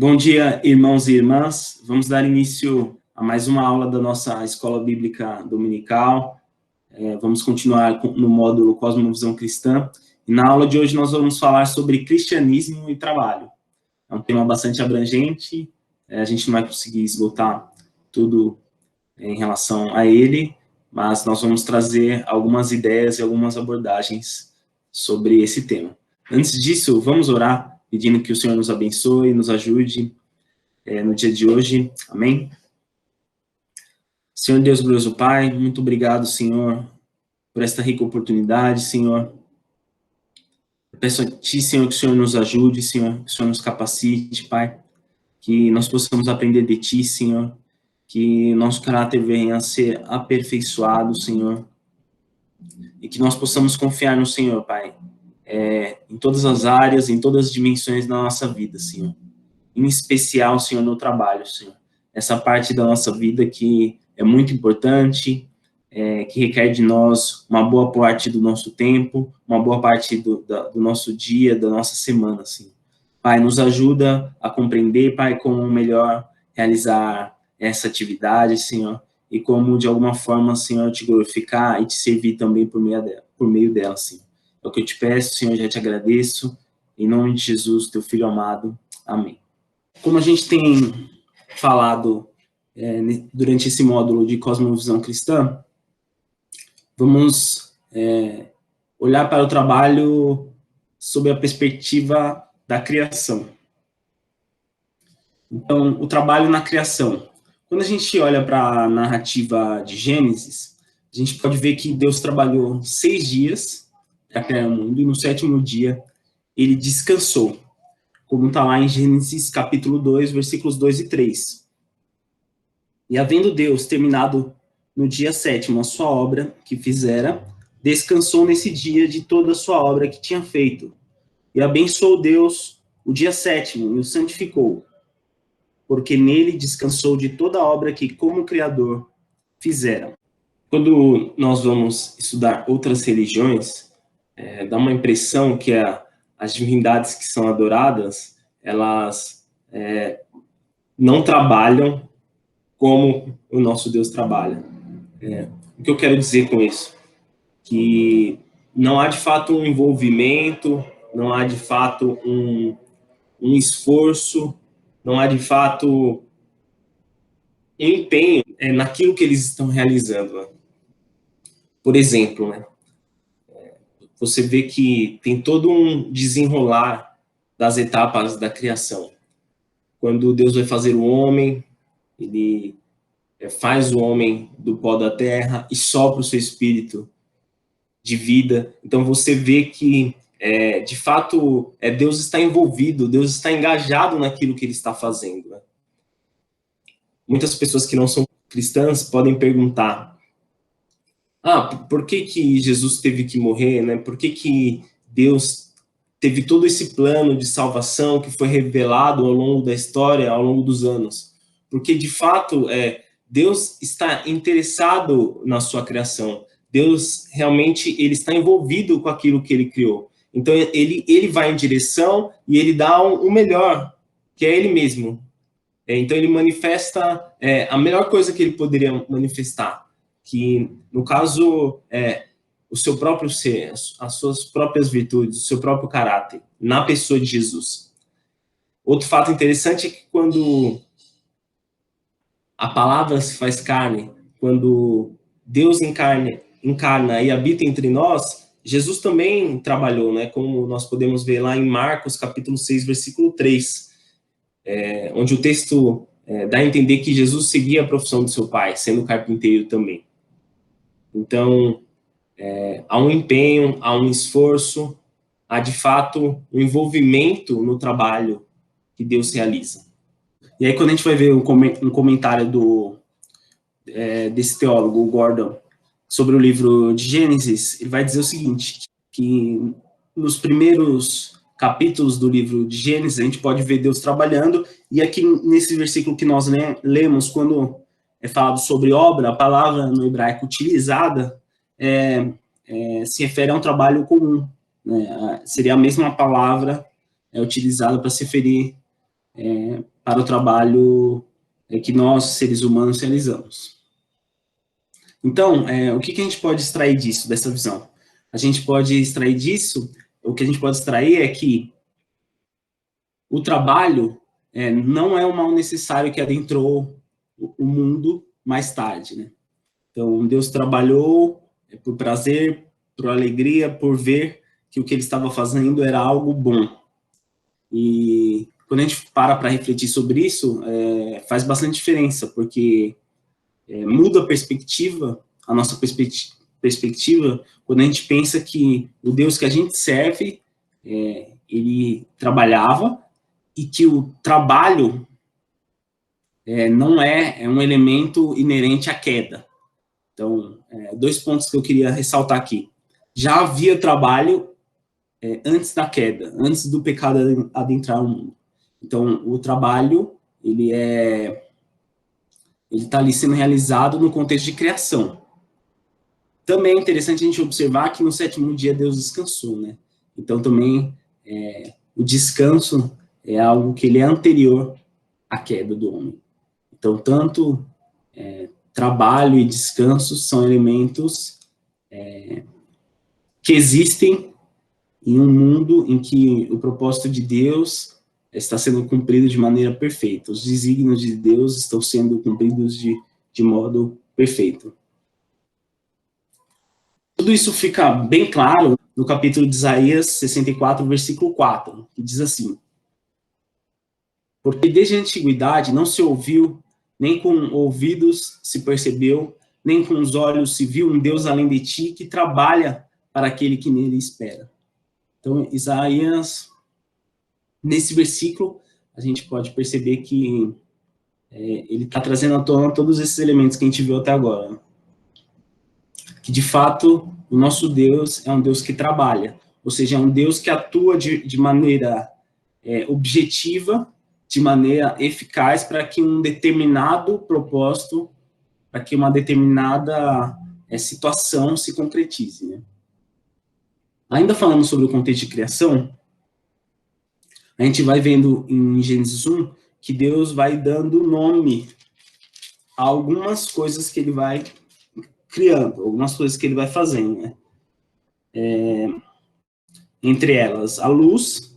Bom dia, irmãos e irmãs. Vamos dar início a mais uma aula da nossa Escola Bíblica Dominical. Vamos continuar no módulo Cosmovisão Cristã. E na aula de hoje nós vamos falar sobre cristianismo e trabalho. É um tema bastante abrangente, a gente não vai conseguir esgotar tudo em relação a ele, mas nós vamos trazer algumas ideias e algumas abordagens sobre esse tema. Antes disso, vamos orar, pedindo que o Senhor nos abençoe, nos ajude no dia de hoje. Amém? Senhor Deus glorioso Pai, muito obrigado, Senhor, por esta rica oportunidade, Senhor. Eu peço a Ti, Senhor, que o Senhor nos ajude, Senhor, que o Senhor nos capacite, Pai, que nós possamos aprender de Ti, Senhor, que nosso caráter venha a ser aperfeiçoado, Senhor, e que nós possamos confiar no Senhor, Pai, em todas as áreas, em todas as dimensões da nossa vida, Senhor. Em especial, Senhor, no trabalho, Senhor. Essa parte da nossa vida que é muito importante, que requer de nós uma boa parte do nosso tempo, uma boa parte do nosso dia, da nossa semana, Senhor. Pai, nos ajuda a compreender, Pai, como melhor realizar essa atividade, Senhor, e como, de alguma forma, Senhor, te glorificar e te servir também por meio dela, Senhor. É o que eu te peço, Senhor, já te agradeço. Em nome de Jesus, teu Filho amado. Amém. Como a gente tem falado durante esse módulo de Cosmovisão Cristã, vamos olhar para o trabalho sob a perspectiva da criação. Então, o trabalho na criação. Quando a gente olha para a narrativa de Gênesis, a gente pode ver que Deus trabalhou 6 dias para criar o mundo, e no 7º dia ele descansou, como está lá em Gênesis capítulo 2, versículos 2 e 3. E havendo Deus terminado no dia 7º a sua obra que fizera, descansou nesse dia de toda a sua obra que tinha feito. E abençoou Deus o dia 7º e o santificou, porque nele descansou de toda a obra que, como Criador, fizera. Quando nós vamos estudar outras religiões, dá uma impressão que as divindades que são adoradas, elas não trabalham como o nosso Deus trabalha. O que eu quero dizer com isso? Que não há de fato um envolvimento, não há de fato um esforço, não há de fato um empenho naquilo que eles estão realizando. Né? Por exemplo, né? Você vê que tem todo um desenrolar das etapas da criação. Quando Deus vai fazer o homem, ele faz o homem do pó da terra e sopra o seu espírito de vida. Então você vê que, de fato, Deus está envolvido, Deus está engajado naquilo que ele está fazendo. Né? Muitas pessoas que não são cristãs podem perguntar: por que Jesus teve que morrer? Né? Por que Deus teve todo esse plano de salvação que foi revelado ao longo da história, ao longo dos anos? Porque, de fato, Deus está interessado na sua criação. Deus realmente ele está envolvido com aquilo que ele criou. Então, ele vai em direção e ele dá o melhor, que é ele mesmo. Então, ele manifesta a melhor coisa que ele poderia manifestar, que, no caso, o seu próprio ser, as suas próprias virtudes, o seu próprio caráter, na pessoa de Jesus. Outro fato interessante é que quando a palavra se faz carne, quando Deus encarna e habita entre nós, Jesus também trabalhou, né? Como nós podemos ver lá em Marcos, capítulo 6, versículo 3, onde o texto dá a entender que Jesus seguia a profissão de seu pai, sendo carpinteiro também. Então, há um empenho, há um esforço, há de fato um envolvimento no trabalho que Deus realiza. E aí, quando a gente vai ver um comentário desse teólogo, o Gordon, sobre o livro de Gênesis, ele vai dizer o seguinte, que nos primeiros capítulos do livro de Gênesis, a gente pode ver Deus trabalhando, e aqui nesse versículo que nós lemos, quando é falado sobre obra, a palavra no hebraico utilizada se refere a um trabalho comum. Né? Seria a mesma palavra utilizada para se referir para o trabalho que nós, seres humanos, realizamos. Então, o que a gente pode extrair disso, dessa visão? A gente pode extrair disso, o que a gente pode extrair é que o trabalho não é o mal necessário que adentrou o mundo mais tarde, né? Então, Deus trabalhou por prazer, por alegria, por ver que o que ele estava fazendo era algo bom. E quando a gente para refletir sobre isso, faz bastante diferença, porque muda a perspectiva, a nossa perspectiva, quando a gente pensa que o Deus que a gente serve, ele trabalhava, e que o trabalho não é um elemento inerente à queda. Então, 2 pontos que eu queria ressaltar aqui. Já havia trabalho antes da queda, antes do pecado adentrar o mundo. Então, o trabalho, ele está ali sendo realizado no contexto de criação. Também é interessante a gente observar que no 7º dia Deus descansou, né? Então, também, o descanso é algo que ele é anterior à queda do homem. Então, tanto trabalho e descanso são elementos que existem em um mundo em que o propósito de Deus está sendo cumprido de maneira perfeita. Os desígnios de Deus estão sendo cumpridos de modo perfeito. Tudo isso fica bem claro no capítulo de Isaías 64, versículo 4, que diz assim: porque desde a antiguidade não se ouviu, nem com ouvidos se percebeu, nem com os olhos se viu um Deus além de ti que trabalha para aquele que nele espera. Então, Isaías, nesse versículo, a gente pode perceber que ele está trazendo à tona todos esses elementos que a gente viu até agora. Que, de fato, o nosso Deus é um Deus que trabalha, ou seja, é um Deus que atua de maneira objetiva, de maneira eficaz para que um determinado propósito, para que uma determinada situação se concretize, né? Ainda falando sobre o contexto de criação, a gente vai vendo em Gênesis 1 que Deus vai dando nome a algumas coisas que ele vai criando, algumas coisas que ele vai fazendo, né? Entre elas, a luz,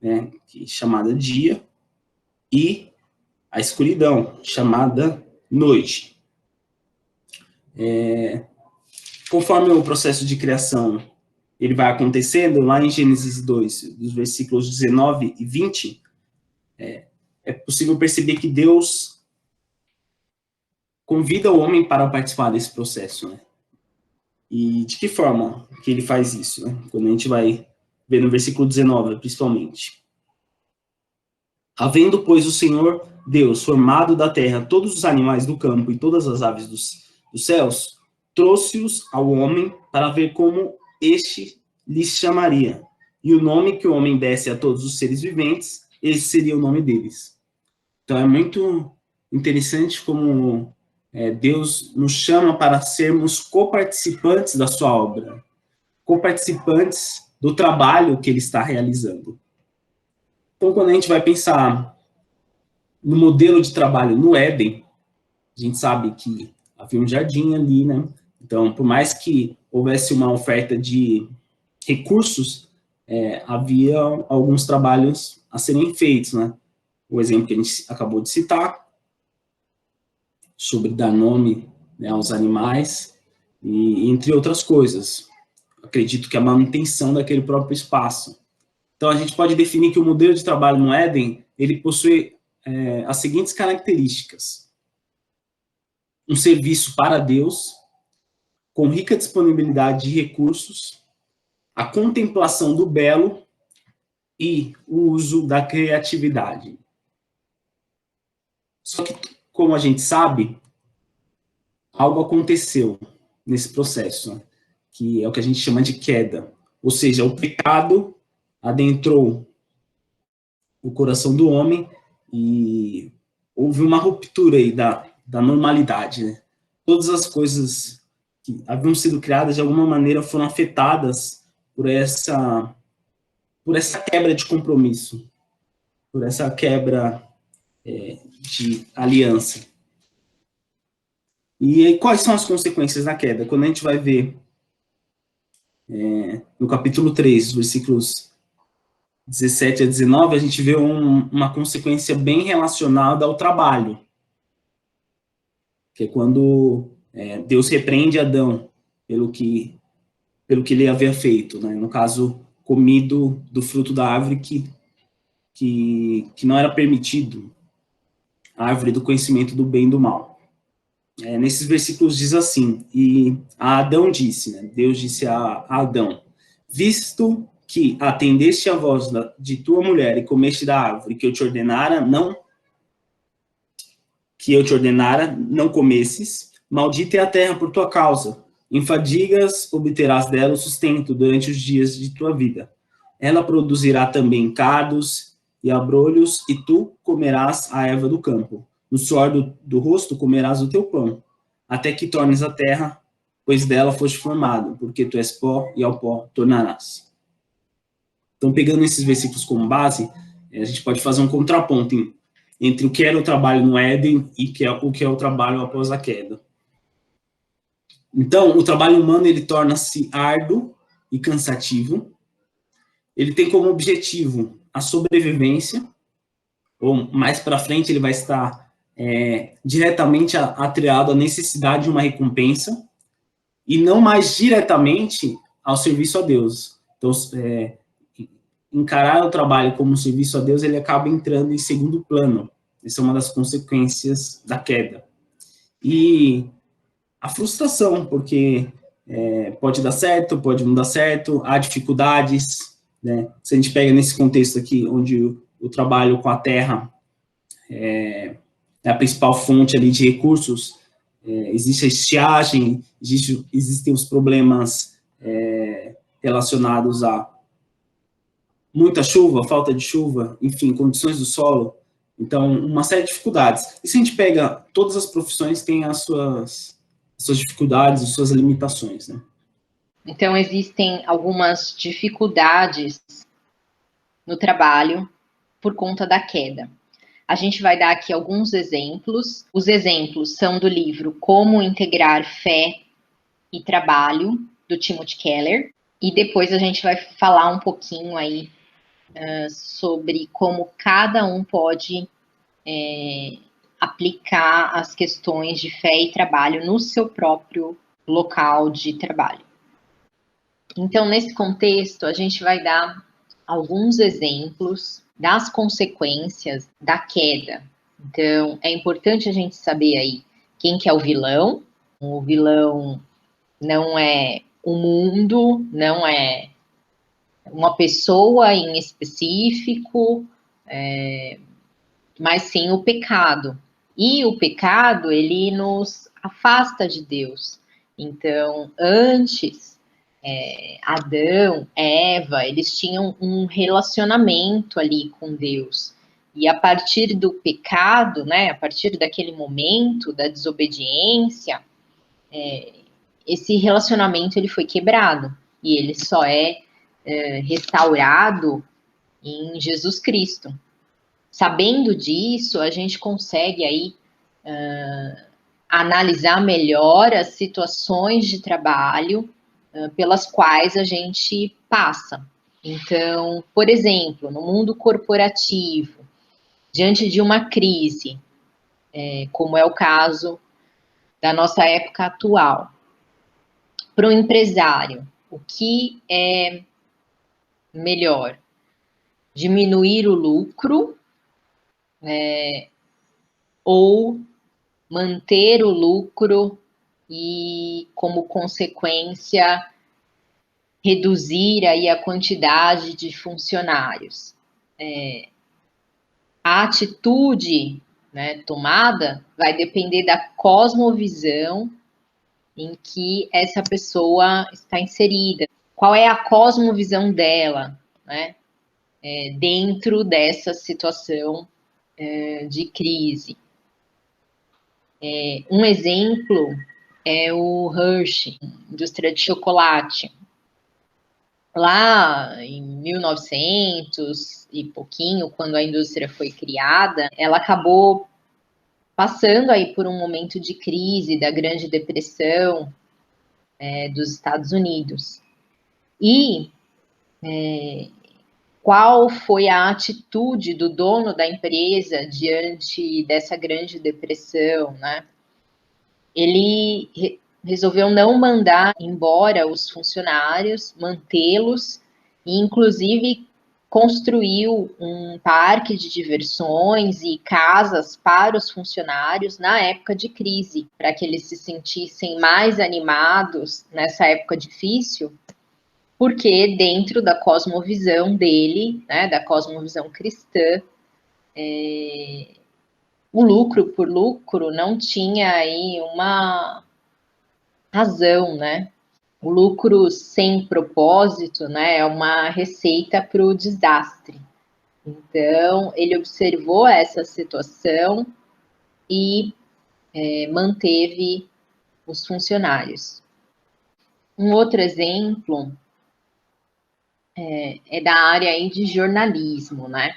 né, chamada dia, e a escuridão, chamada noite. Conforme o processo de criação ele vai acontecendo, lá em Gênesis 2, dos versículos 19 e 20, é possível perceber que Deus convida o homem para participar desse processo, né? E de que forma que ele faz isso, né? Quando a gente vai ver no versículo 19, principalmente. Havendo, pois, o Senhor Deus formado da terra todos os animais do campo e todas as aves dos céus, trouxe-os ao homem para ver como este lhes chamaria. E o nome que o homem desse a todos os seres viventes, esse seria o nome deles. Então é muito interessante como Deus nos chama para sermos coparticipantes da sua obra, coparticipantes do trabalho que ele está realizando. Então, quando a gente vai pensar no modelo de trabalho no Éden, a gente sabe que havia um jardim ali, né? Então, por mais que houvesse uma oferta de recursos, havia alguns trabalhos a serem feitos, né? O exemplo que a gente acabou de citar, sobre dar nome, né, aos animais, e entre outras coisas. Acredito que a manutenção daquele próprio espaço. Então, a gente pode definir que o modelo de trabalho no Éden, ele possui as seguintes características: um serviço para Deus, com rica disponibilidade de recursos, a contemplação do belo e o uso da criatividade. Só que, como a gente sabe, algo aconteceu nesse processo, que é o que a gente chama de queda. Ou seja, o pecado adentrou o coração do homem e houve uma ruptura aí da normalidade, né? Todas as coisas que haviam sido criadas de alguma maneira foram afetadas por essa quebra de compromisso. por essa quebra de aliança. E quais são as consequências da queda? Quando a gente vai ver no capítulo 3, versículos 17 a 19, a gente vê uma consequência bem relacionada ao trabalho, que é quando Deus repreende Adão pelo que ele havia feito, né? No caso, comido do fruto da árvore que não era permitido, a árvore do conhecimento do bem e do mal. Nesses versículos diz assim, e a Adão disse, né? Deus disse a Adão, visto que atendeste a voz de tua mulher e comeste da árvore que eu te ordenara, não comesses, maldita é a terra por tua causa. Em fadigas obterás dela o sustento durante os dias de tua vida. Ela produzirá também cardos e abrolhos, e tu comerás a erva do campo. No suor do rosto comerás o teu pão, até que tornes a terra, pois dela foste formado, porque tu és pó e ao pó tornarás. Então, pegando esses versículos como base, a gente pode fazer um contraponto entre o que era o trabalho no Éden e o que é o trabalho após a queda. Então, o trabalho humano ele torna-se árduo e cansativo. Ele tem como objetivo a sobrevivência, ou mais para frente ele vai estar diretamente atrelado à necessidade de uma recompensa, e não mais diretamente ao serviço a Deus. Então, encarar o trabalho como um serviço a Deus, ele acaba entrando em segundo plano. Essa é uma das consequências da queda. E a frustração, porque pode dar certo, pode não dar certo, há dificuldades, né? Se a gente pega nesse contexto aqui, onde o trabalho com a terra é a principal fonte ali de recursos, existe a estiagem, existem os problemas relacionados a muita chuva, falta de chuva, enfim, condições do solo. Então, uma série de dificuldades. E se a gente pega, todas as profissões têm as suas dificuldades, as suas limitações, né? Então, existem algumas dificuldades no trabalho por conta da queda. A gente vai dar aqui alguns exemplos. Os exemplos são do livro Como Integrar Fé e Trabalho, do Timothy Keller. E depois a gente vai falar um pouquinho aí sobre como cada um pode aplicar as questões de fé e trabalho no seu próprio local de trabalho. Então, nesse contexto, a gente vai dar alguns exemplos das consequências da queda. Então, é importante a gente saber aí quem que é o vilão. O vilão não é o mundo, não é uma pessoa em específico, mas sim o pecado. E o pecado, ele nos afasta de Deus. Então, antes, Adão, Eva, eles tinham um relacionamento ali com Deus. E a partir do pecado, né, a partir daquele momento da desobediência, esse relacionamento ele foi quebrado. E ele só é restaurado em Jesus Cristo. Sabendo disso, a gente consegue aí analisar melhor as situações de trabalho pelas quais a gente passa. Então, por exemplo, no mundo corporativo, diante de uma crise, como é o caso da nossa época atual, para o empresário, o que é melhor? Diminuir o lucro ou manter o lucro e, como consequência, reduzir aí a quantidade de funcionários. A atitude, né, tomada vai depender da cosmovisão em que essa pessoa está inserida. Qual é a cosmovisão dela, né, dentro dessa situação de crise? Um exemplo é o Hershey, indústria de chocolate. lá em 1900 e pouquinho, quando a indústria foi criada, ela acabou passando aí por um momento de crise da Grande Depressão dos Estados Unidos. E qual foi a atitude do dono da empresa diante dessa Grande Depressão, né? Ele resolveu não mandar embora os funcionários, mantê-los e, inclusive, construiu um parque de diversões e casas para os funcionários na época de crise, para que eles se sentissem mais animados nessa época difícil, porque dentro da cosmovisão dele, né, da cosmovisão cristã, o lucro por lucro não tinha aí uma razão, né? O lucro sem propósito, né, é uma receita para o desastre. Então, ele observou essa situação e manteve os funcionários. Um outro exemplo é da área aí de jornalismo, né?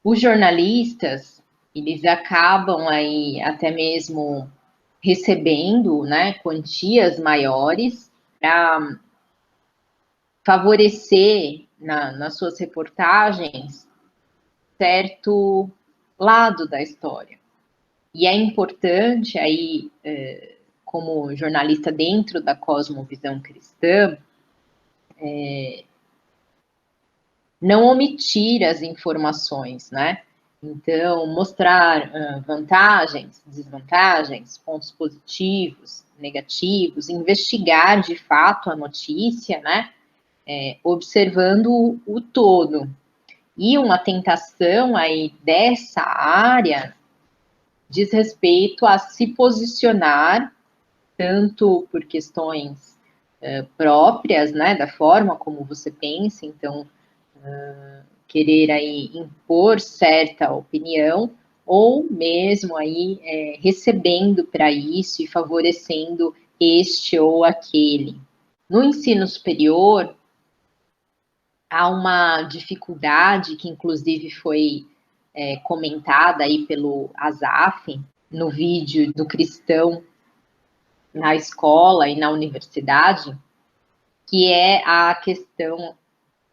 Os jornalistas, eles acabam aí até mesmo recebendo, né, quantias maiores para favorecer nas suas reportagens certo lado da história. E é importante aí, como jornalista dentro da cosmovisão cristã, não omitir as informações, né? Então, mostrar vantagens, desvantagens, pontos positivos, negativos, investigar de fato a notícia, né? Observando o todo. E uma tentação aí dessa área diz respeito a se posicionar, tanto por questões próprias, né, da forma como você pensa, então, querer aí impor certa opinião, ou mesmo aí recebendo para isso e favorecendo este ou aquele. No ensino superior, há uma dificuldade que inclusive foi comentada aí pelo Azaf, no vídeo do cristão na escola e na universidade, que é a questão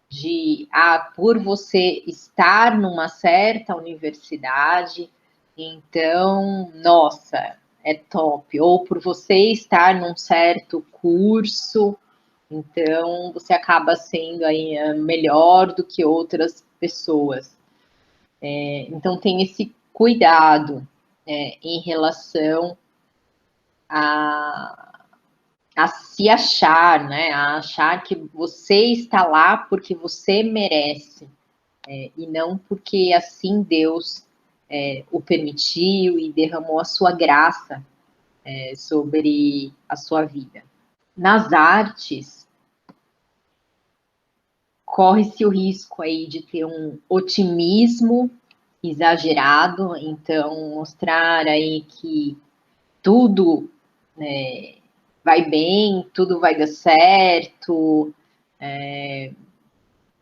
de, por você estar numa certa universidade, então, nossa, é top. Ou por você estar num certo curso, então você acaba sendo aí melhor do que outras pessoas. Então tem esse cuidado em relação a se achar, né? A achar que você está lá porque você merece, e não porque assim Deus o permitiu e derramou a sua graça sobre a sua vida. Nas artes, corre-se o risco aí de ter um otimismo exagerado, então mostrar aí que tudo vai bem, tudo vai dar certo.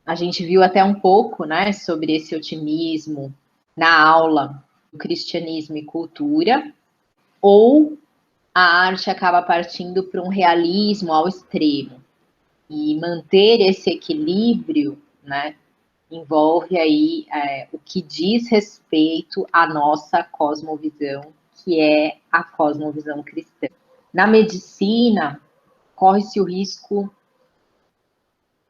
A gente viu até um pouco, né, sobre esse otimismo na aula do Cristianismo e Cultura, ou a arte acaba partindo para um realismo ao extremo. E manter esse equilíbrio, né, envolve aí o que diz respeito à nossa cosmovisão, que é a cosmovisão cristã. Na medicina, corre-se o risco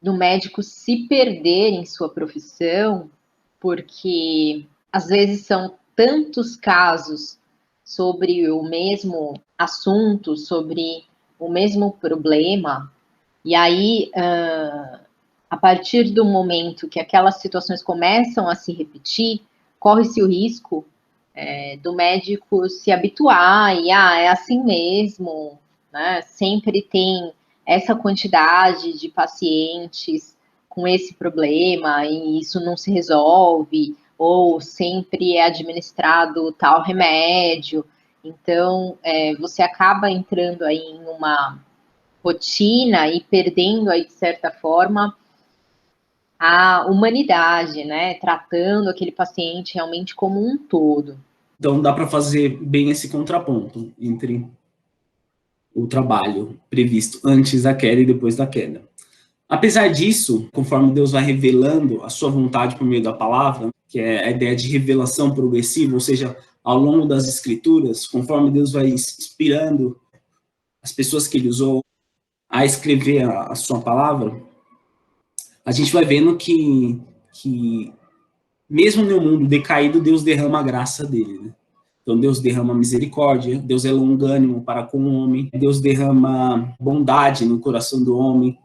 do médico se perder em sua profissão, porque às vezes são tantos casos sobre o mesmo assunto, sobre o mesmo problema, e aí, a partir do momento que aquelas situações começam a se repetir, corre-se o risco do médico se habituar e, é assim mesmo, né? Sempre tem essa quantidade de pacientes com esse problema e isso não se resolve, ou sempre é administrado tal remédio. Então, você acaba entrando aí em uma rotina e perdendo aí, de certa forma, a humanidade, né? Tratando aquele paciente realmente como um todo. Então dá para fazer bem esse contraponto entre o trabalho previsto antes da queda e depois da queda. Apesar disso, conforme Deus vai revelando a sua vontade por meio da palavra, que é a ideia de revelação progressiva, ou seja, ao longo das escrituras, conforme Deus vai inspirando as pessoas que ele usou a escrever a sua palavra, a gente vai vendo que mesmo no mundo decaído, Deus derrama a graça dele, né? Então Deus derrama misericórdia, Deus é longânimo para com o homem, Deus derrama bondade no coração do homem,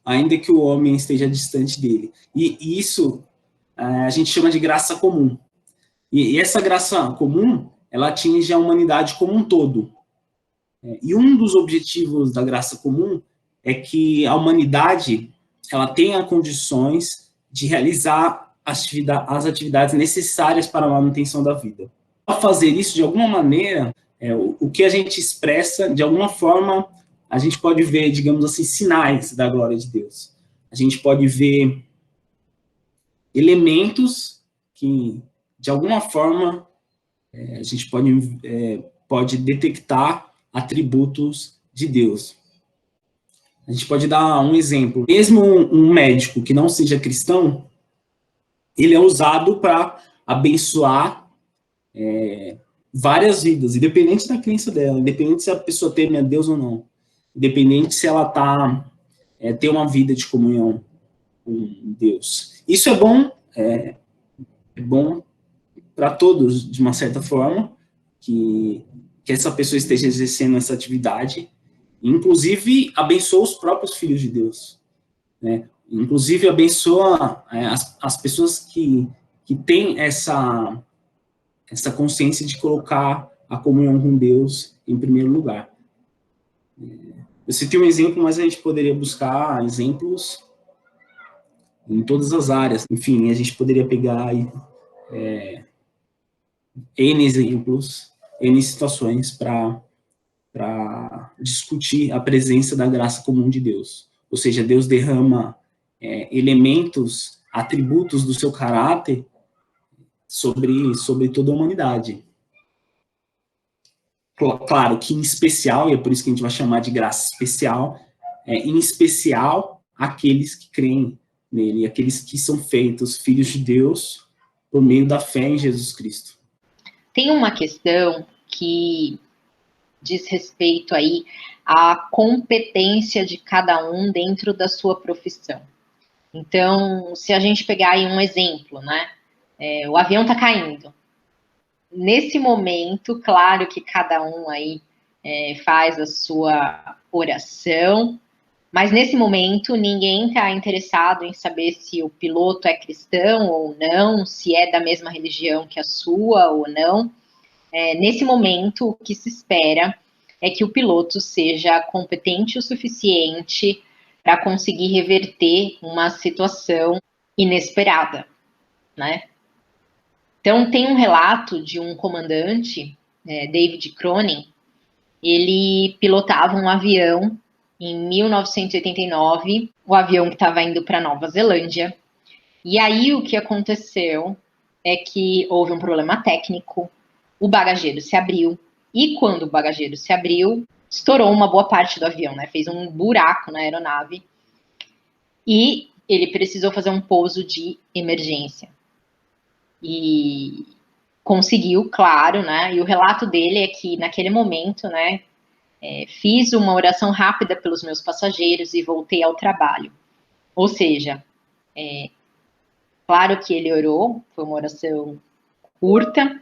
ainda que o homem esteja distante dele. E isso a gente chama de graça comum. E essa graça comum, ela atinge a humanidade como um todo. E um dos objetivos da graça comum é que a humanidade ela tenha condições de realizar as atividades necessárias para a manutenção da vida. Ao fazer isso, de alguma maneira, o que a gente expressa, de alguma forma, a gente pode ver, digamos assim, sinais da glória de Deus. A gente pode ver elementos que, de alguma forma, a gente pode detectar atributos de Deus. A gente pode dar um exemplo. Mesmo um médico que não seja cristão, ele é usado para abençoar várias vidas, independente da crença dela, independente se a pessoa teme a Deus ou não, independente se ela tem uma vida de comunhão com Deus. Isso é bom para todos, de uma certa forma, que essa pessoa esteja exercendo essa atividade, inclusive abençoa os próprios filhos de Deus, né? Inclusive abençoa as pessoas que têm essa consciência de colocar a comunhão com Deus em primeiro lugar. Eu citei um exemplo, mas a gente poderia buscar exemplos em todas as áreas. Enfim, a gente poderia pegar N exemplos, N situações para discutir a presença da graça comum de Deus. Ou seja, Deus derrama elementos, atributos do seu caráter sobre toda a humanidade. Claro que em especial, e é por isso que a gente vai chamar de graça especial, em especial aqueles que creem nele, aqueles que são feitos filhos de Deus por meio da fé em Jesus Cristo. Tem uma questão que diz respeito aí à competência de cada um dentro da sua profissão. Então, se a gente pegar aí um exemplo, né? O avião está caindo. Nesse momento, claro que cada um aí faz a sua oração, mas nesse momento ninguém está interessado em saber se o piloto é cristão ou não, se é da mesma religião que a sua ou não. Nesse momento, o que se espera é que o piloto seja competente o suficiente para conseguir reverter uma situação inesperada, né? Então, tem um relato de um comandante, David Cronin, ele pilotava um avião em 1989, o avião que estava indo para Nova Zelândia, e aí o que aconteceu é que houve um problema técnico, o bagageiro se abriu, e quando o bagageiro se abriu, estourou uma boa parte do avião, né? Fez um buraco na aeronave, e ele precisou fazer um pouso de emergência. E conseguiu, claro, né? E o relato dele é que naquele momento, né? Fiz uma oração rápida pelos meus passageiros e voltei ao trabalho. Ou seja, claro que ele orou, foi uma oração curta.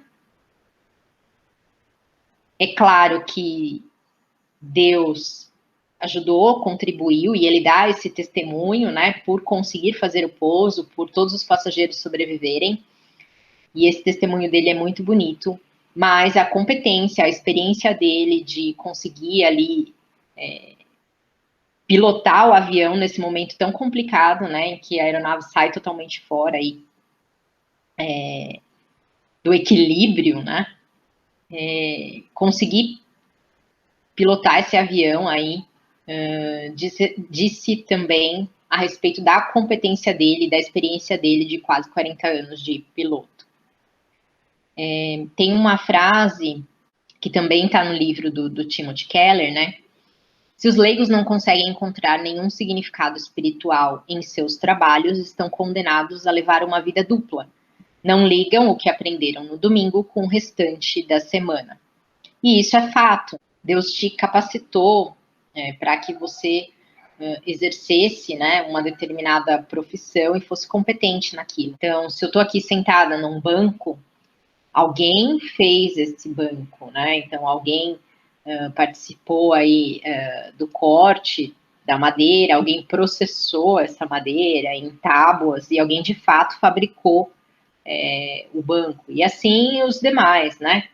É claro que Deus ajudou, contribuiu, e ele dá esse testemunho, né? Por conseguir fazer o pouso, por todos os passageiros sobreviverem. E esse testemunho dele é muito bonito, mas a competência, a experiência dele de conseguir ali pilotar o avião nesse momento tão complicado, né, em que a aeronave sai totalmente fora aí, do equilíbrio, né, conseguir pilotar esse avião aí disse também a respeito da competência dele, da experiência dele de quase 40 anos de piloto. Tem uma frase que também está no livro do Timothy Keller, né? Se os leigos não conseguem encontrar nenhum significado espiritual em seus trabalhos, estão condenados a levar uma vida dupla. Não ligam o que aprenderam no domingo com o restante da semana. E isso é fato. Deus te capacitou para que você exercesse, né, uma determinada profissão e fosse competente naquilo. Então, se eu estou aqui sentada num banco, alguém fez esse banco, né? Então, alguém participou aí do corte da madeira, alguém processou essa madeira em tábuas e alguém de fato fabricou o banco. E assim os demais, né?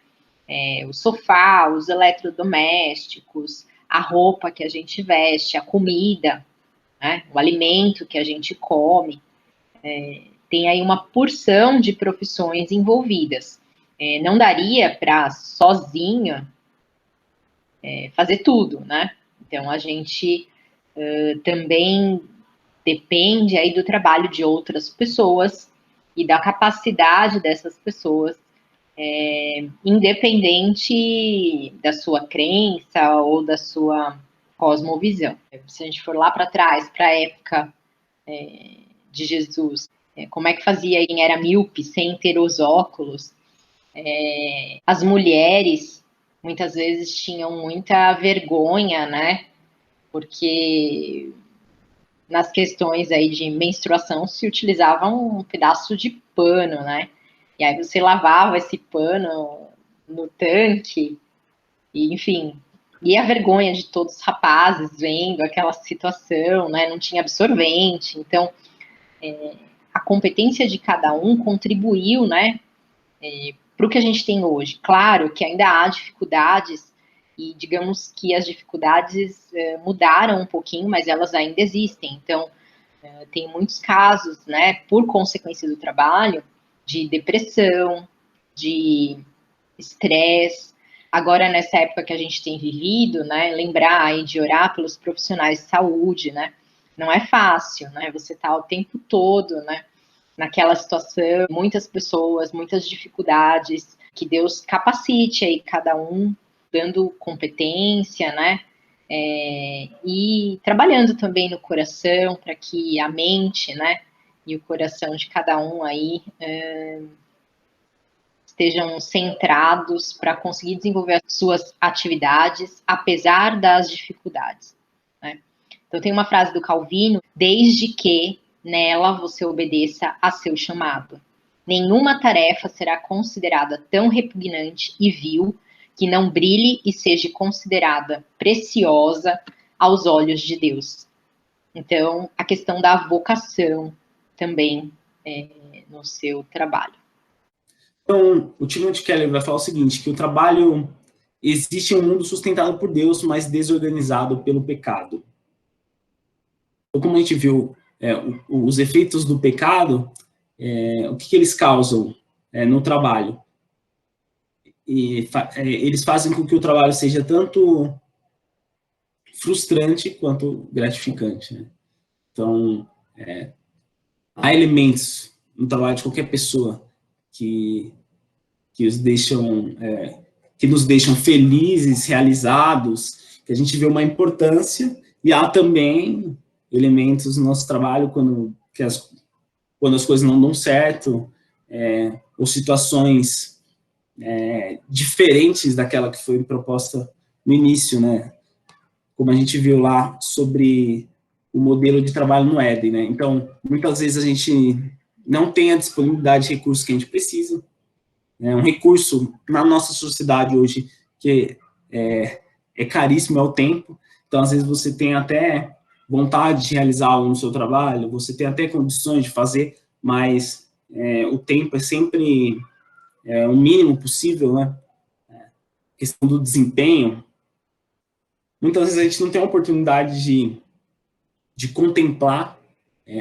O sofá, os eletrodomésticos, a roupa que a gente veste, a comida, né? O alimento que a gente come. Tem aí uma porção de profissões envolvidas. Não daria para sozinha fazer tudo, né? Então, a gente também depende aí do trabalho de outras pessoas e da capacidade dessas pessoas, independente da sua crença ou da sua cosmovisão. Se a gente for lá para trás, para a época de Jesus, como é que fazia quem era míope sem ter os óculos? As mulheres muitas vezes tinham muita vergonha, né? Porque nas questões aí de menstruação se utilizava um pedaço de pano, né? E aí você lavava esse pano no tanque, e, enfim. E a vergonha de todos os rapazes vendo aquela situação, né? Não tinha absorvente. Então, a competência de cada um contribuiu, né? Para o que a gente tem hoje. Claro que ainda há dificuldades, e digamos que as dificuldades mudaram um pouquinho, mas elas ainda existem. Então, tem muitos casos, né, por consequência do trabalho, de depressão, de estresse. Agora, nessa época que a gente tem vivido, né, lembrar aí de orar pelos profissionais de saúde, né, não é fácil, né, você tá o tempo todo, né, naquela situação, muitas pessoas, muitas dificuldades, que Deus capacite aí cada um, dando competência, né, e trabalhando também no coração, para que a mente, né, e o coração de cada um aí estejam centrados para conseguir desenvolver as suas atividades, apesar das dificuldades, né. Então, tem uma frase do Calvino: desde que nela você obedeça a seu chamado. Nenhuma tarefa será considerada tão repugnante e vil que não brilhe e seja considerada preciosa aos olhos de Deus. Então, a questão da vocação também no seu trabalho. Então, o Timothy Keller vai falar o seguinte, que o trabalho existe em um mundo sustentado por Deus, mas desorganizado pelo pecado. Então, como a gente viu, os efeitos do pecado, o que eles causam no trabalho? Eles fazem com que o trabalho seja tanto frustrante quanto gratificante, né? Então, há elementos no trabalho de qualquer pessoa que nos deixam felizes, realizados, que a gente vê uma importância, e há também elementos no nosso trabalho quando as coisas não dão certo, ou situações diferentes daquela que foi proposta no início, né? Como a gente viu lá sobre o modelo de trabalho no Éden, né? Então, muitas vezes a gente não tem a disponibilidade de recursos que a gente precisa. Um recurso na nossa sociedade hoje que é caríssimo, é o tempo. Então, às vezes, você tem até vontade de realizar algo no seu trabalho, você tem até condições de fazer, mas o tempo é sempre o mínimo possível, né? Questão do desempenho. Muitas vezes a gente não tem a oportunidade de contemplar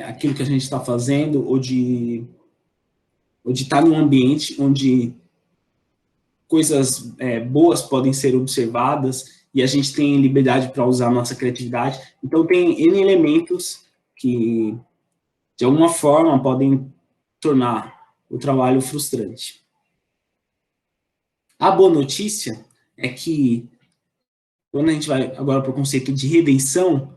aquilo que a gente está fazendo, ou de estar num ambiente onde coisas boas podem ser observadas, e a gente tem liberdade para usar a nossa criatividade. Então, tem N elementos que, de alguma forma, podem tornar o trabalho frustrante. A boa notícia é que, quando a gente vai agora para o conceito de redenção,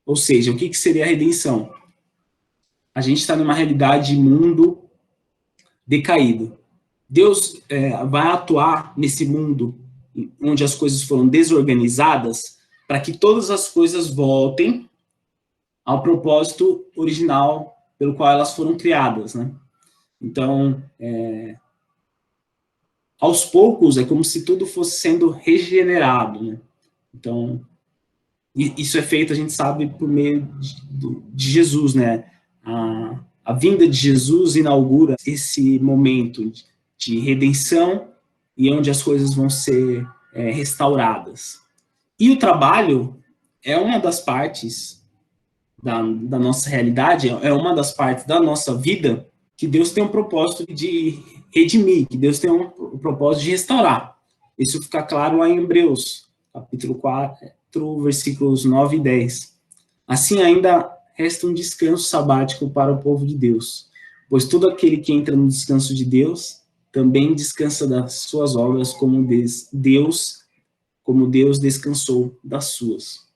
ou seja, o que seria a redenção? A gente está numa realidade de mundo decaído. Deus vai atuar nesse mundo onde as coisas foram desorganizadas para que todas as coisas voltem ao propósito original pelo qual elas foram criadas, né? Então, aos poucos, é como se tudo fosse sendo regenerado, né? Então, isso é feito, a gente sabe, por meio de Jesus, né? A vinda de Jesus inaugura esse momento de redenção e onde as coisas vão ser restauradas. E o trabalho é uma das partes da nossa realidade, é uma das partes da nossa vida que Deus tem um propósito de redimir, que Deus tem um propósito de restaurar. Isso fica claro lá em Hebreus, capítulo 4, versículos 9 e 10. Assim ainda resta um descanso sabático para o povo de Deus, pois todo aquele que entra no descanso de Deus também descansa das suas obras, como Deus descansou das suas.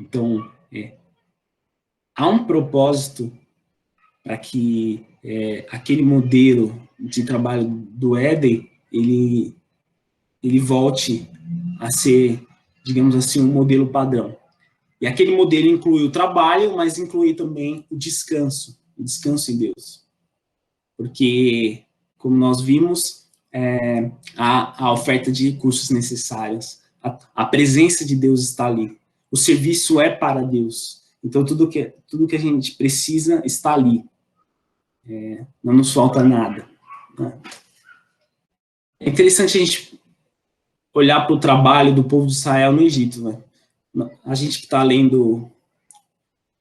Então, há um propósito para que aquele modelo de trabalho do Éden, ele volte a ser, digamos assim, um modelo padrão. E aquele modelo inclui o trabalho, mas inclui também o descanso em Deus. Porque, como nós vimos, há a oferta de recursos necessários, a presença de Deus está ali, o serviço é para Deus. Então, tudo que a gente precisa está ali. Não nos falta nada. Né? É interessante a gente olhar para o trabalho do povo de Israel no Egito. Né? A gente que está lendo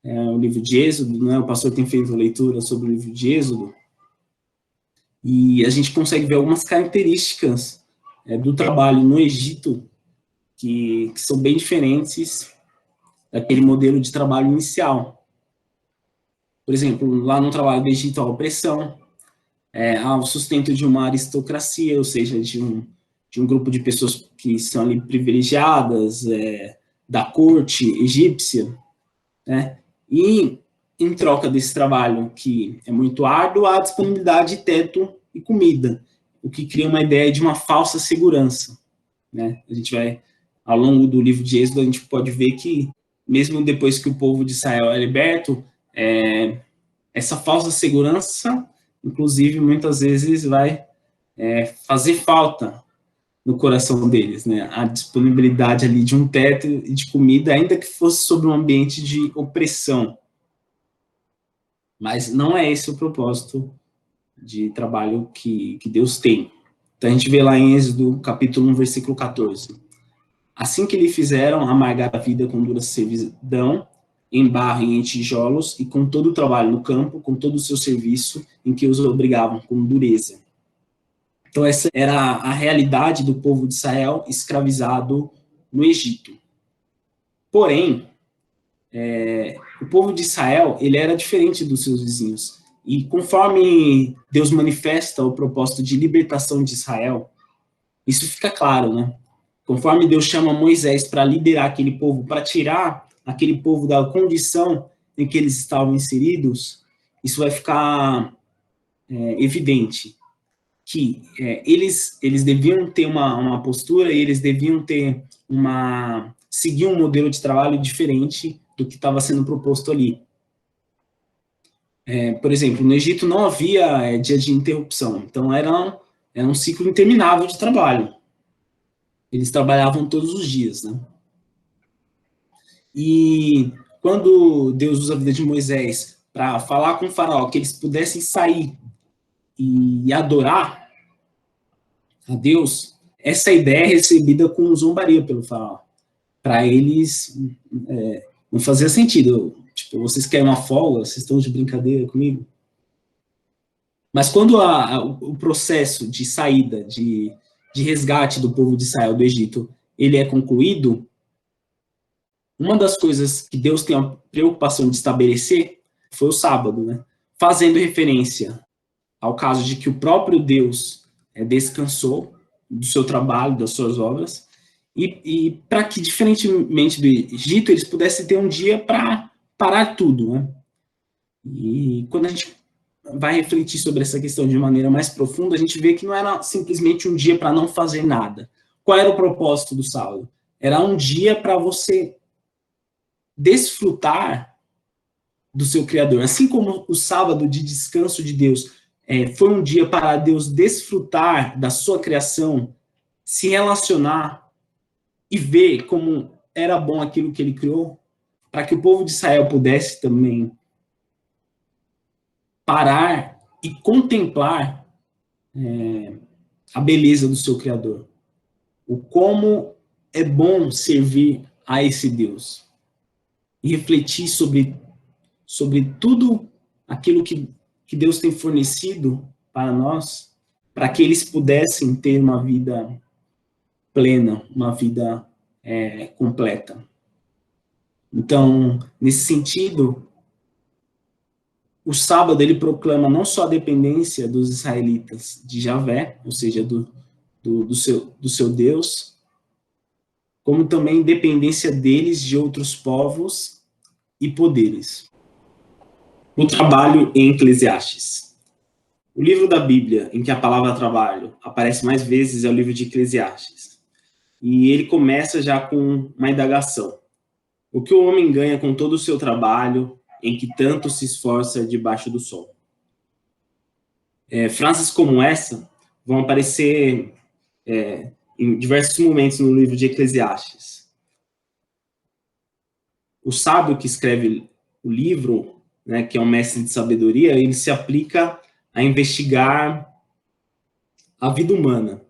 o livro de Êxodo, né? O pastor tem feito leitura sobre o livro de Êxodo, e a gente consegue ver algumas características do trabalho no Egito que são bem diferentes daquele modelo de trabalho inicial. Por exemplo, lá no trabalho do Egito, a opressão, há o sustento de uma aristocracia, ou seja, de um grupo de pessoas que são ali privilegiadas, da corte egípcia, né? E, em troca desse trabalho, que é muito árduo, há disponibilidade de teto e comida, o que cria uma ideia de uma falsa segurança. Né? A gente vai, ao longo do livro de Êxodo, a gente pode ver que, mesmo depois que o povo de Israel é liberto, essa falsa segurança, inclusive, muitas vezes vai fazer falta no coração deles, né? A disponibilidade ali de um teto e de comida, ainda que fosse sobre um ambiente de opressão. Mas não é esse o propósito de trabalho que Deus tem. Então a gente vê lá em Êxodo, capítulo 1, versículo 14. Assim que lhe fizeram amargar a vida com dura servidão, em barro e em tijolos, e com todo o trabalho no campo, com todo o seu serviço, em que os obrigavam com dureza. Então, essa era a realidade do povo de Israel escravizado no Egito. Porém, o povo de Israel, ele era diferente dos seus vizinhos. E conforme Deus manifesta o propósito de libertação de Israel, isso fica claro, né? Conforme Deus chama Moisés para liderar aquele povo, para tirar aquele povo da condição em que eles estavam inseridos, isso vai ficar evidente. Que eles deviam ter uma postura e eles deviam ter seguir um modelo de trabalho diferente do que estava sendo proposto ali. Por exemplo, no Egito não havia dia de interrupção, então era um ciclo interminável de trabalho. Eles trabalhavam todos os dias, né? E quando Deus usa a vida de Moisés para falar com o faraó que eles pudessem sair e adorar a Deus, essa ideia é recebida com zombaria pelo faraó. Para eles, não fazia sentido. Tipo, vocês querem uma folga? Vocês estão de brincadeira comigo? Mas quando o processo de saída de de resgate do povo de Israel do Egito, ele é concluído, uma das coisas que Deus tem a preocupação de estabelecer foi o sábado, né? Fazendo referência ao caso de que o próprio Deus descansou do seu trabalho, das suas obras, e para que, diferentemente do Egito, eles pudessem ter um dia para parar tudo, né? E quando a gente vai refletir sobre essa questão de maneira mais profunda, a gente vê que não era simplesmente um dia para não fazer nada. Qual era o propósito do sábado? Era um dia para você desfrutar do seu Criador. Assim como o sábado de descanso de Deus foi um dia para Deus desfrutar da sua criação, se relacionar e ver como era bom aquilo que ele criou, para que o povo de Israel pudesse também parar e contemplar a beleza do seu Criador. O como é bom servir a esse Deus. E refletir sobre tudo aquilo que Deus tem fornecido para nós, para que eles pudessem ter uma vida plena, uma vida completa. Então, nesse sentido, o sábado ele proclama não só a dependência dos israelitas de Javé, ou seja, do seu Deus, como também dependência deles de outros povos e poderes. O trabalho em Eclesiastes. O livro da Bíblia em que a palavra trabalho aparece mais vezes é o livro de Eclesiastes. E ele começa já com uma indagação. O que o homem ganha com todo o seu trabalho, em que tanto se esforça debaixo do sol? Frases como essa vão aparecer em diversos momentos no livro de Eclesiastes. O sábio que escreve o livro, né, que é um mestre de sabedoria, ele se aplica a investigar a vida humana.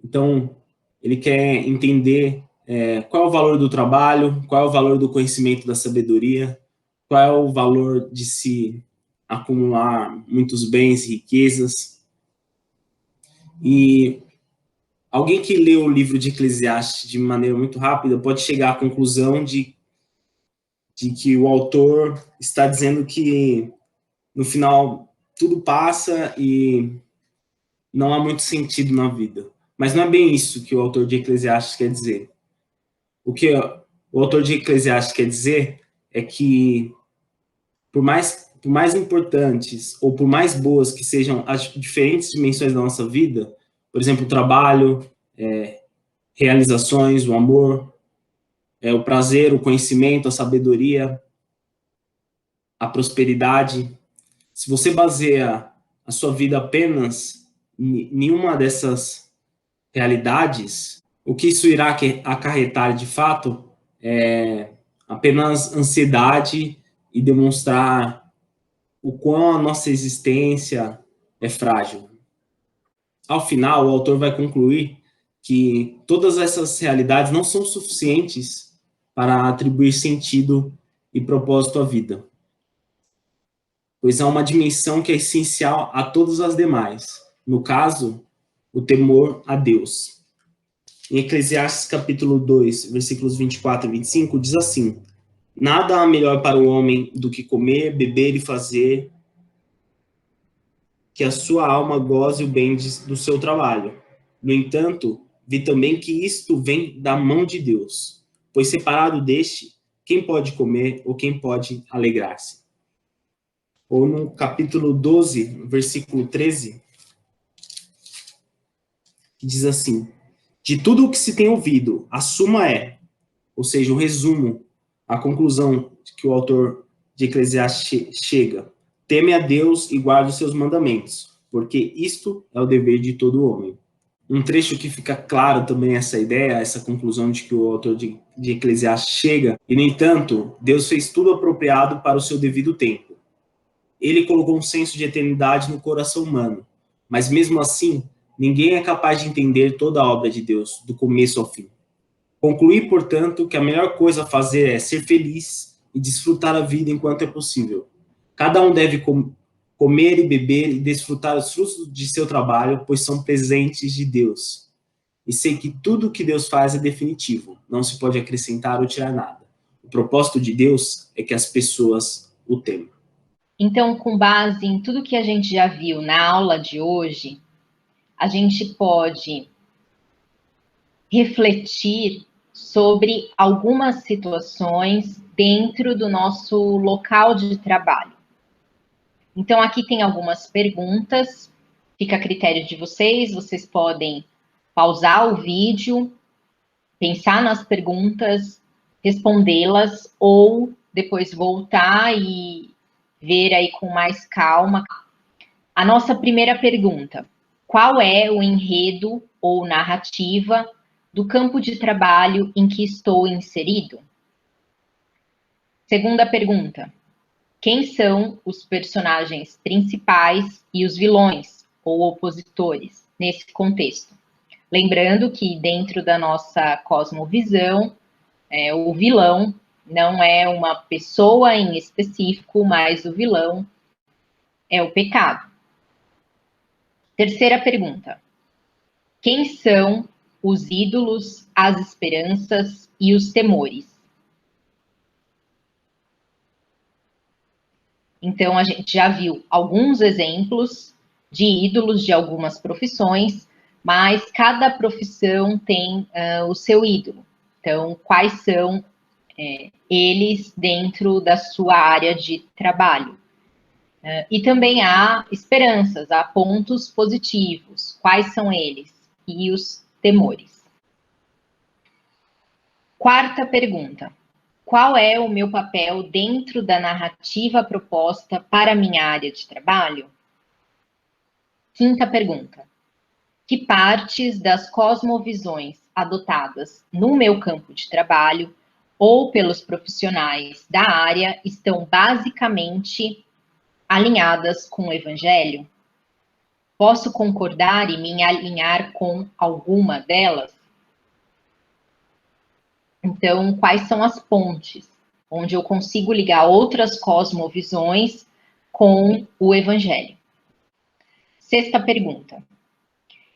Então, ele quer entender qual é o valor do trabalho, qual é o valor do conhecimento, da sabedoria, qual é o valor de se acumular muitos bens e riquezas. E alguém que lê o livro de Eclesiastes de maneira muito rápida pode chegar à conclusão de que o autor está dizendo que, no final, tudo passa e não há muito sentido na vida. Mas não é bem isso que o autor de Eclesiastes quer dizer. O que o autor de Eclesiastes quer dizer é que, por mais importantes ou por mais boas que sejam as diferentes dimensões da nossa vida, por exemplo, o trabalho, realizações, o amor, o prazer, o conhecimento, a sabedoria, a prosperidade, se você baseia a sua vida apenas em nenhuma dessas realidades, o que isso irá acarretar de fato é apenas ansiedade e demonstrar o quão a nossa existência é frágil. Ao final, o autor vai concluir que todas essas realidades não são suficientes para atribuir sentido e propósito à vida, pois há uma dimensão que é essencial a todas as demais, no caso, o temor a Deus. Em Eclesiastes capítulo 2, versículos 24 e 25, diz assim: nada há melhor para o homem do que comer, beber e fazer que a sua alma goze o bem do seu trabalho. No entanto, vi também que isto vem da mão de Deus, pois separado deste, quem pode comer ou quem pode alegrar-se? Ou no capítulo 12, versículo 13, diz assim: de tudo o que se tem ouvido, a suma é, ou seja, o resumo, a conclusão que o autor de Eclesiastes chega: teme a Deus e guarde os seus mandamentos, porque isto é o dever de todo homem. Um trecho que fica claro também essa ideia, essa conclusão de que o autor de Eclesiastes chega, e no entanto, Deus fez tudo apropriado para o seu devido tempo. Ele colocou um senso de eternidade no coração humano, mas mesmo assim, ninguém é capaz de entender toda a obra de Deus, do começo ao fim. Concluí, portanto, que a melhor coisa a fazer é ser feliz e desfrutar a vida enquanto é possível. Cada um deve comer e beber e desfrutar os frutos de seu trabalho, pois são presentes de Deus. e sei que tudo que Deus faz é definitivo, não se pode acrescentar ou tirar nada. O propósito de Deus é que as pessoas o temam. Então, com base em tudo que a gente já viu na aula de hoje, a gente pode refletir sobre algumas situações dentro do nosso local de trabalho. Então, aqui tem algumas perguntas, fica a critério de vocês, vocês podem pausar o vídeo, pensar nas perguntas, respondê-las, ou depois voltar e ver aí com mais calma. A nossa primeira pergunta: qual é o enredo ou narrativa do campo de trabalho em que estou inserido? Segunda pergunta: quem são os personagens principais e os vilões ou opositores nesse contexto? Lembrando que dentro da nossa cosmovisão, o vilão não é uma pessoa em específico, mas o vilão é o pecado. Terceira pergunta: quem são os ídolos, as esperanças e os temores? Então, a gente já viu alguns exemplos de ídolos de algumas profissões, mas cada profissão tem o seu ídolo. Então, quais são eles dentro da sua área de trabalho? E também há esperanças, há pontos positivos. Quais são eles? E os temores. Quarta pergunta: qual é o meu papel dentro da narrativa proposta para a minha área de trabalho? Quinta pergunta: que partes das cosmovisões adotadas no meu campo de trabalho ou pelos profissionais da área estão basicamente alinhadas com o Evangelho? Posso concordar e me alinhar com alguma delas? Então, quais são as pontes onde eu consigo ligar outras cosmovisões com o Evangelho? Sexta pergunta: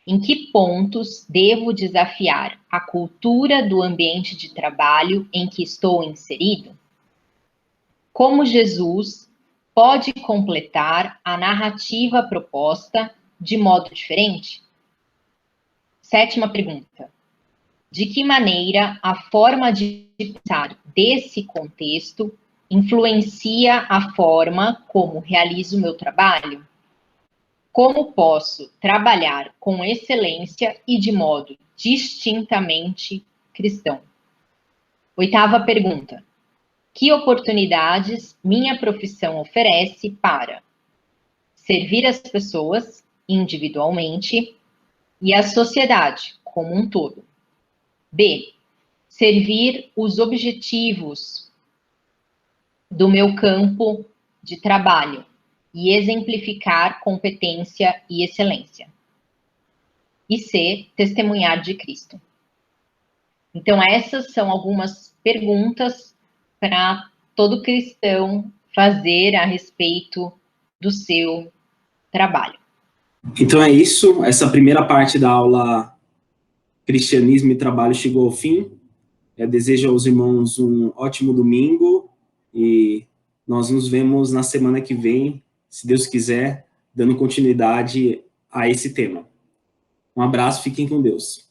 em que pontos devo desafiar a cultura do ambiente de trabalho em que estou inserido? Como Jesus pode completar a narrativa proposta de modo diferente? Sétima pergunta: de que maneira a forma de pensar desse contexto influencia a forma como realizo o meu trabalho? Como posso trabalhar com excelência e de modo distintamente cristão? Oitava pergunta: que oportunidades minha profissão oferece para servir as pessoas individualmente e a sociedade como um todo? B. Servir os objetivos do meu campo de trabalho e exemplificar competência e excelência. E C. Testemunhar de Cristo. Então, essas são algumas perguntas para todo cristão fazer a respeito do seu trabalho. Então é isso, essa primeira parte da aula Cristianismo e Trabalho chegou ao fim. Eu desejo aos irmãos um ótimo domingo e nós nos vemos na semana que vem, se Deus quiser, dando continuidade a esse tema. Um abraço, fiquem com Deus.